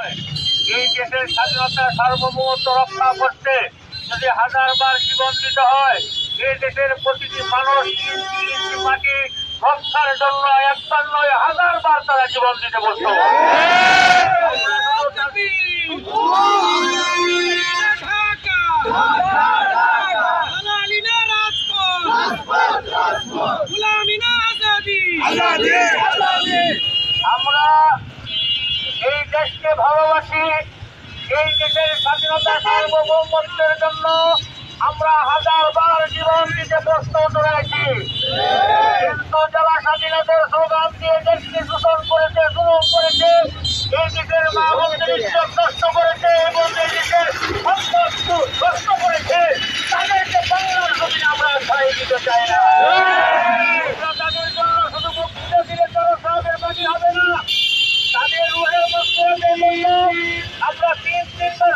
হয়। এই দেশের স্বাধীনতা সার্বভৌমত্ব রক্ষা করতে যদি হাজারবার জীবন দিতে হয়, এই দেশের প্রতিটি মানুষ ইঞ্চি ইঞ্চি মাটি রক্ষার জন্য একবার নয় হাজারবার তারা জীবন দিতে বসত। আমরা এই দেশকে ভালোবাসি, এই দেশের স্বাধীনতা সার্বভৌমত্বের জন্য আমরা হাজারবার জীবন দিতে প্রস্তুত রয়েছি। কিন্তু যারা স্বাধীনতার স্লোগান দিয়ে দেশকে শোষণ করেছে, জুলুম করেছে, এই দেশের মা বোনদের ইজ্জত নষ্ট করেছে এবং এই দেশের সম্পদ নষ্ট করেছে, তাদেরকে বাংলার জমিনে আমরা ছাড়িয়ে দিতে চাই না। তাদের জন্য শুধু বক্তৃতা দিলে তারা সাহেবের বাড়ি হবে না, তাদের রুহের মধ্যে আমরা তিনবার